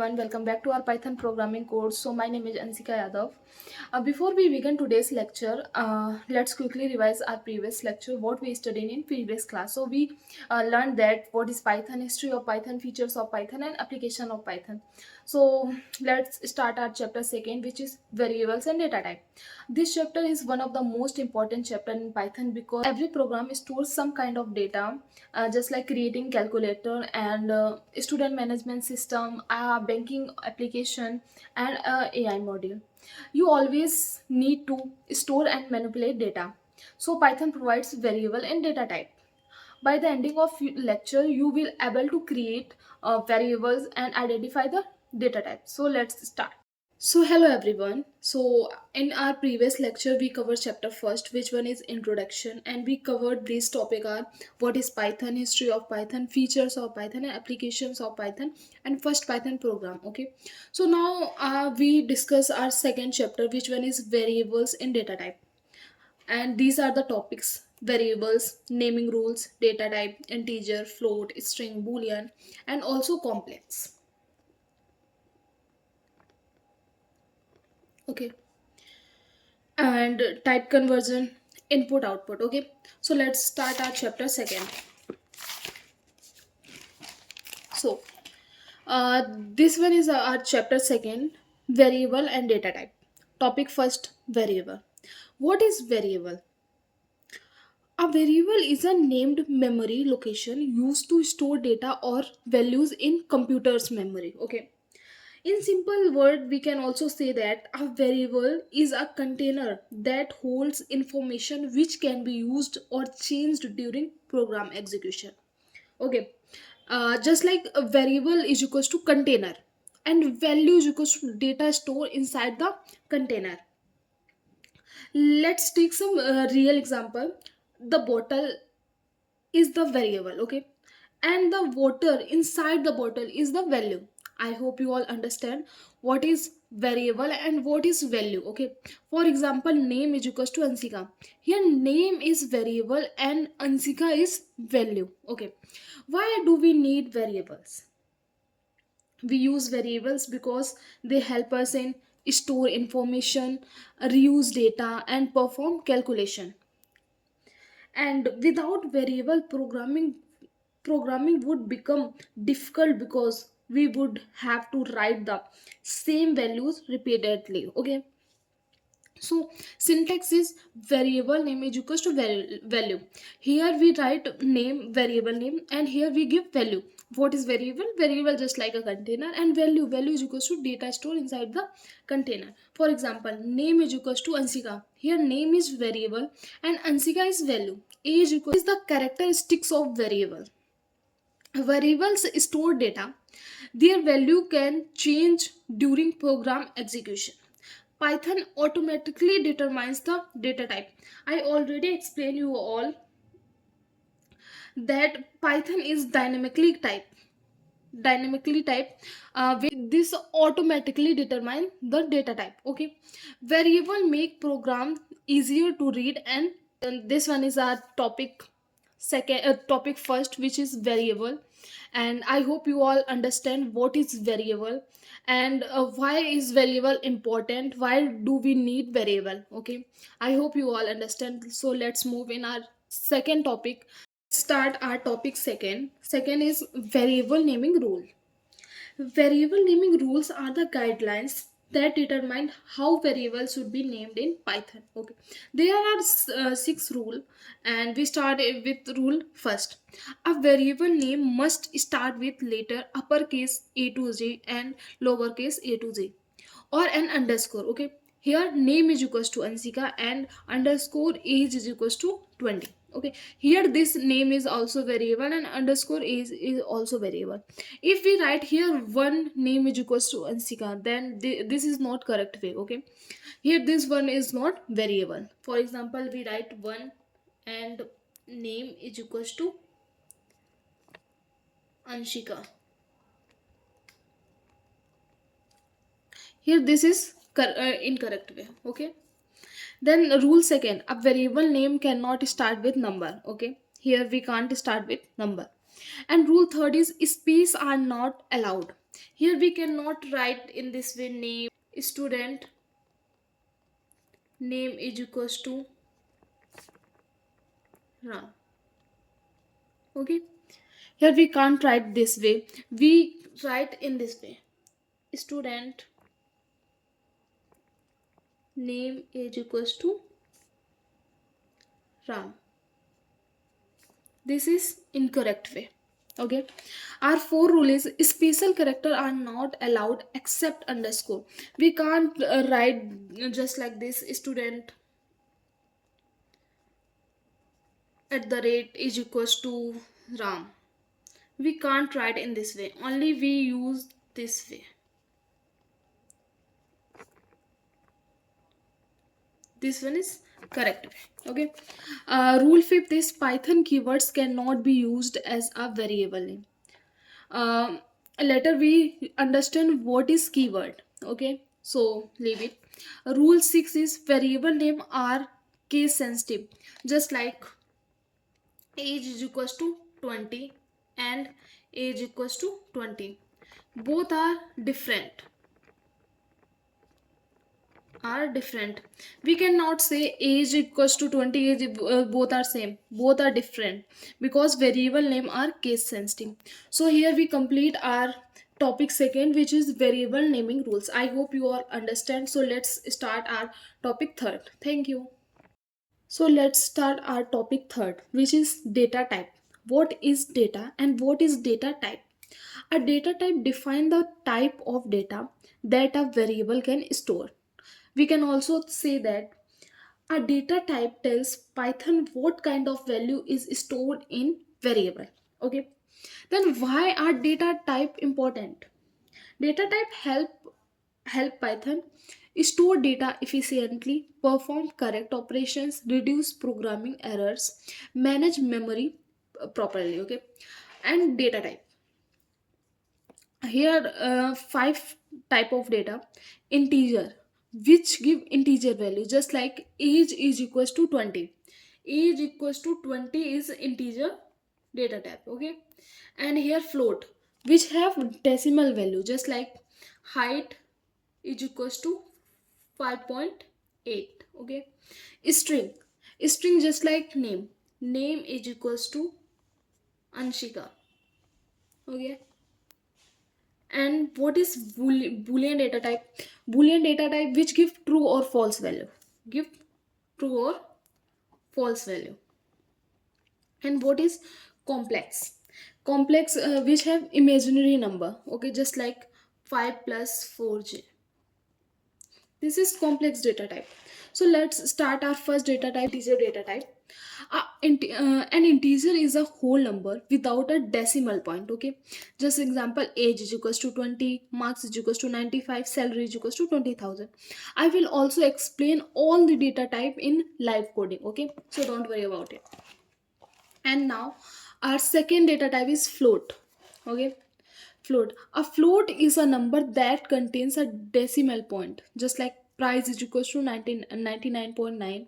everyone, welcome back to our Python programming course. So my name is Ansika Yadav. Before we begin today's lecture, let's quickly revise our previous lecture, what we studied in previous class. So we learned that what is Python, history of Python, features of Python and application of Python. So let's start our chapter second, which is variables and data type. This chapter is one of the most important chapter in Python because every program stores some kind of data, just like creating calculator and student management system, banking application and AI module. You always need to store and manipulate data. So Python provides variable and data type. By the ending of lecture, you will able to create variables and identify the data type. So let's start. So hello everyone. So in our previous lecture we covered chapter first, which one is introduction, and we covered this topic are what is Python, history of Python, features of Python and applications of Python, and first Python program. Okay. So now we discuss our second chapter, which one is variables and data type, and these are the topics: variables, naming rules, data type, integer, float, string, boolean, and also complex. Okay, and type conversion, input output. Okay, so let's start our chapter second. So this one is our chapter second, variable and data type. Topic first, variable. What is variable? A variable is a named memory location used to store data or values in computer's memory. Okay, in simple word, we can also say that a variable is a container that holds information which can be used or changed during program execution. Okay, just like a variable is equals to container and value is equals to data stored inside the container. Let's take some real example. The bottle is the variable, okay, and the water inside the bottle is the value. I hope you all understand what is variable and what is value. Okay, for example, name is equals to Ansika. Here name is variable and Ansika is value. Okay, why do we need variables? We use variables because they help us in store information, reuse data and perform calculation. And without variable programming would become difficult because we would have to write the same values repeatedly. Okay, so syntax is variable name is equals to value. Here we write name, variable name, and here we give value. What is variable? Variable just like a container, and value is equals to data stored inside the container. For example, name is equals to Ansika. Here name is variable and Ansika is value. Age equals is the characteristics of variable. Variables store data. Their value can change during program execution. Python automatically determines the data type. I already explained you all that Python is dynamically type, this automatically determine the data type. Okay, variable make program easier to read, and this one is our topic second, topic first, which is variable. And I hope you all understand what is variable and why is variable important, why do we need variable. Okay, I hope you all understand. So let's move in our second topic. Start our topic second. Second is variable naming rule. Variable naming rules are the guidelines that determine how variables should be named in Python. Okay, there are six rules, and we start with rule first. A variable name must start with letter uppercase A to Z and lowercase a to z, or an underscore. Okay, here name is equals to Ansika and underscore age is equals to 20. Okay, here this name is also variable and underscore is also variable. If we write here one name is equals to Ansika, then this is not correct way. Okay, here this one is not variable. For example, we write one and name is equals to Anshika. Here this is incorrect way. Okay, then rule second, a variable name cannot start with number. Okay, here we can't start with number. And rule third is space are not allowed. Here we cannot write in this way name student name is equals to Ram. Okay, here we can't write this way, we write in this way student name is equals to Ram. This is incorrect way. Okay, our four rule is special character are not allowed except underscore. We can't write just like this student at the rate is equals to Ram. We can't write in this way, only we use this way. This one is correct way. Okay, rule fifth is Python keywords cannot be used as a variable name. um, Later we understand what is keyword. Okay, so leave it. Rule 6 is variable name are case sensitive, just like age is equals to 20 and age equals to 20, both are different. We cannot say age equals to 20, age both are same, both are different, because variable name are case sensitive. So here we complete our topic second, which is variable naming rules. I hope you all understand. So let's start our topic third. Thank you. So let's start our topic third, which is data type. What is data and what is data type? A data type defines the type of data that a variable can store. We can also say that a data type tells Python what kind of value is stored in variable. Okay. Then why are data type important? Data type help Python store data efficiently, perform correct operations, reduce programming errors, manage memory properly. Okay, and data type. Here, five type of data. Integer, which give integer value, just like age is equals to 20. Age equals to 20 is integer data type. Okay, and here float, which have decimal value, just like height is equals to 5.8. Okay, string, string just like name is equals to Anshika. Okay, and what is boolean data type? Boolean data type which give true or false value, give true or false value. And what is complex? Complex which have imaginary number. Okay, just like 5 plus 4j. This is complex data type. So let's start our first data type, integer data type. An integer is a whole number without a decimal point. Okay, just example, age is equals to 20, marks is equals to 95, salary is equals to 20,000. I will also explain all the data type in live coding. Okay, so don't worry about it. And now our second data type is float. Okay, float, a float is a number that contains a decimal point, just like price is equals to 99.9,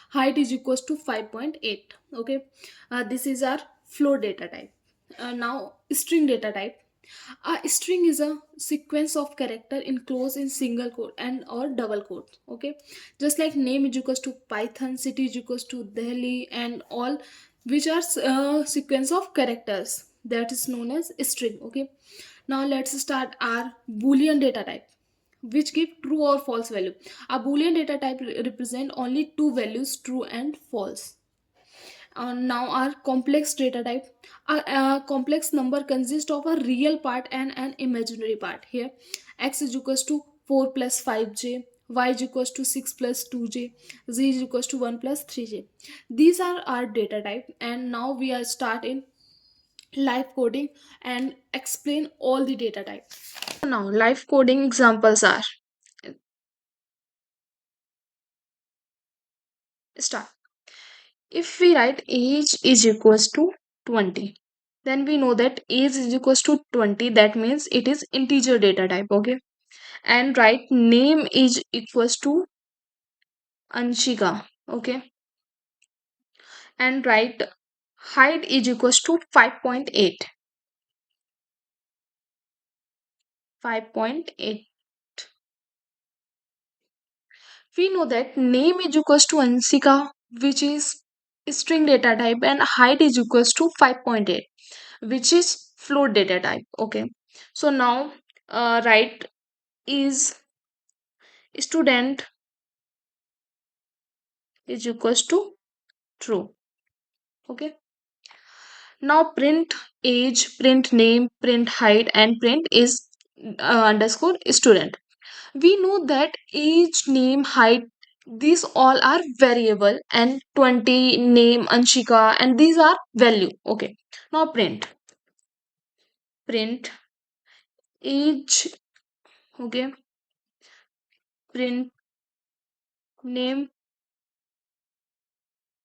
height is equals to 5.8. Okay, this is our float data type. Now string data type. A string is a sequence of character enclosed in single quote and or double quote. Okay, just like name is equals to Python, city is equals to Delhi, and all, which are sequence of characters, that is known as string. Okay, now let's start our boolean data type, which give true or false value. A boolean data type represent only two values, true and false. Now our complex data type. A complex number consists of a real part and an imaginary part. Here x is equals to 4 plus 5j, y is equals to 6 plus 2j, z is equals to 1 plus 3j. These are our data type, and now we are start in live coding and explain all the data type. Now live coding examples are, start. If we write age is equals to 20, then we know that age is equals to 20. That means it is integer data type. Okay. And write name is equals to Anshika. Okay. And write height is equals to 5.8. 5.8. We know that name is equals to Ansika, which is string data type, and height is equals to 5.8, which is float data type. Okay. So now, right is student is equals to true. Okay. Now print age, print name, print height, and print is underscore student. We know that age, name, height, these all are variable, and 20 name Anshika, and these are value. Okay. Now print age. Okay. Print name,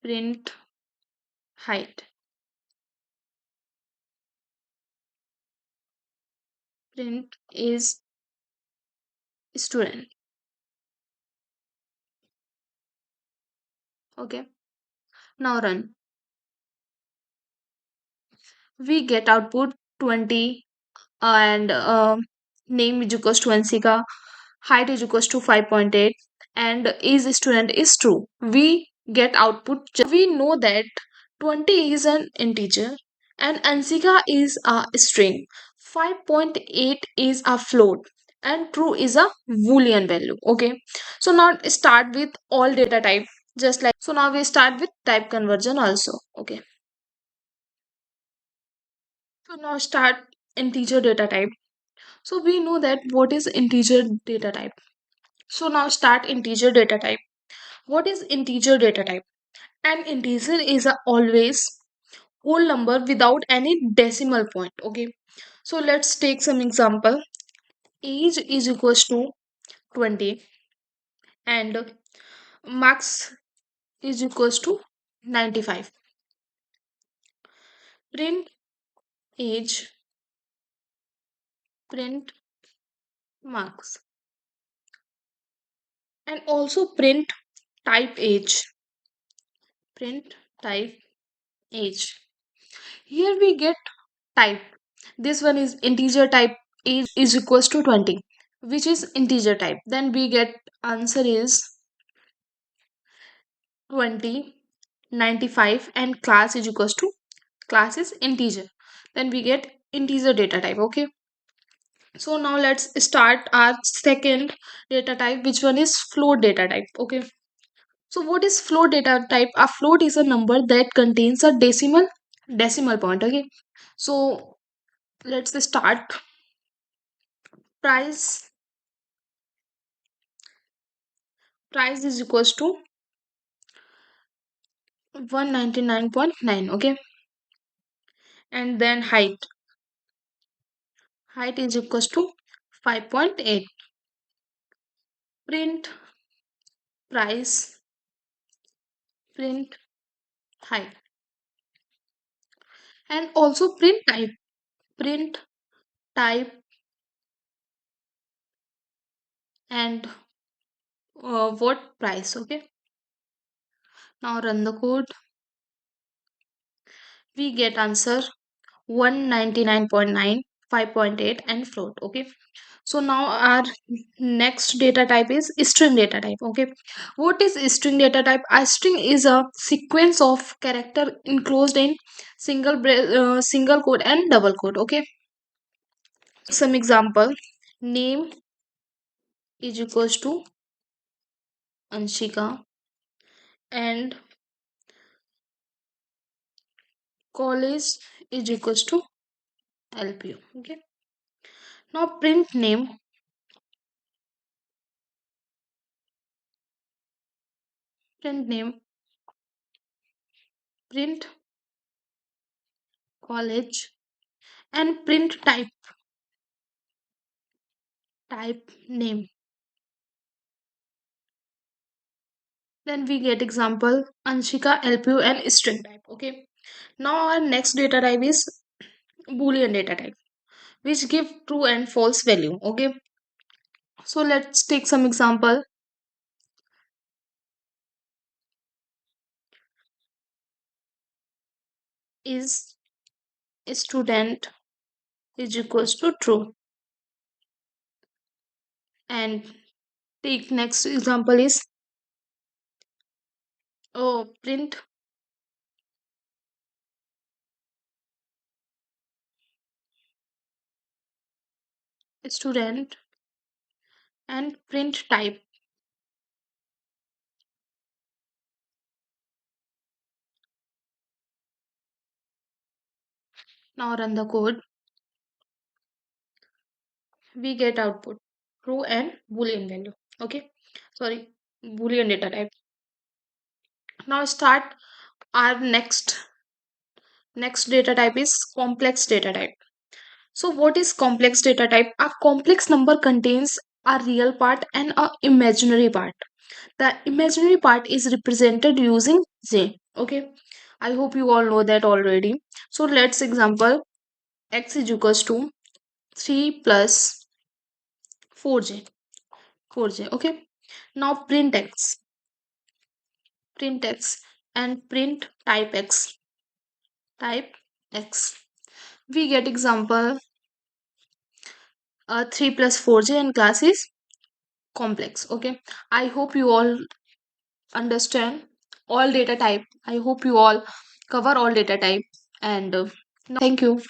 print height, print is student. Okay. Now run. We get output 20, and name is equals to Ansika, height is equals to 5.8, and is student is true. We get output. We know that 20 is an integer and Ansika is a string. 5.8 is a float and true is a boolean value. Okay. So now start with all data type. Just like so now we start with type conversion also. Okay. So now start integer data type. So we know that what is integer data type. So now start integer data type. What is integer data type? An integer is a always whole number without any decimal point. Okay. So let's take some example. Age is equals to 20 and max is equals to 95. Print age, print marks, and also print type age. Print type age. Here we get type. This one is integer type, age is equals to 20, which is integer type. Then we get answer is 20, 95, and class is equals to class is integer. Then we get integer data type. Okay. So now let's start our second data type, which one is float data type. Okay. So what is float data type? A float is a number that contains a decimal point. Okay. So let's start. Price price is equals to 199.9. Okay. And then height is equals to 5.8. Print price, print height, and also print type, and what price. Okay. Now run the code. We get answer 199.9, 5.8, and float. Okay. So now our next data type is string data type. Okay. What is string data type? A string is a sequence of character enclosed in single quote and double quote. Okay. Some example. Name is equals to Anshika and college is equals to LPU. Okay. Now print name, print college, and print type name. Then we get example Anshika, LPU, and string type. Okay. Now our next data type is Boolean data type, which give true and false value. Okay. So let's take some example. Is student is equals to true. And take next example is print student and print type. Now run the code. We get output true and boolean value. Okay, sorry, boolean data type. Now start our next data type is complex data type. So what is complex data type? A complex number contains a real part and a imaginary part. The imaginary part is represented using j. Okay, I hope you all know that already. So let's example x is equals to 3 plus 4j. 4j. Okay, now print x and print type x. We get example 3 plus 4j and class is complex. Okay, I hope you all understand all data type. I hope you all cover all data type. And thank you.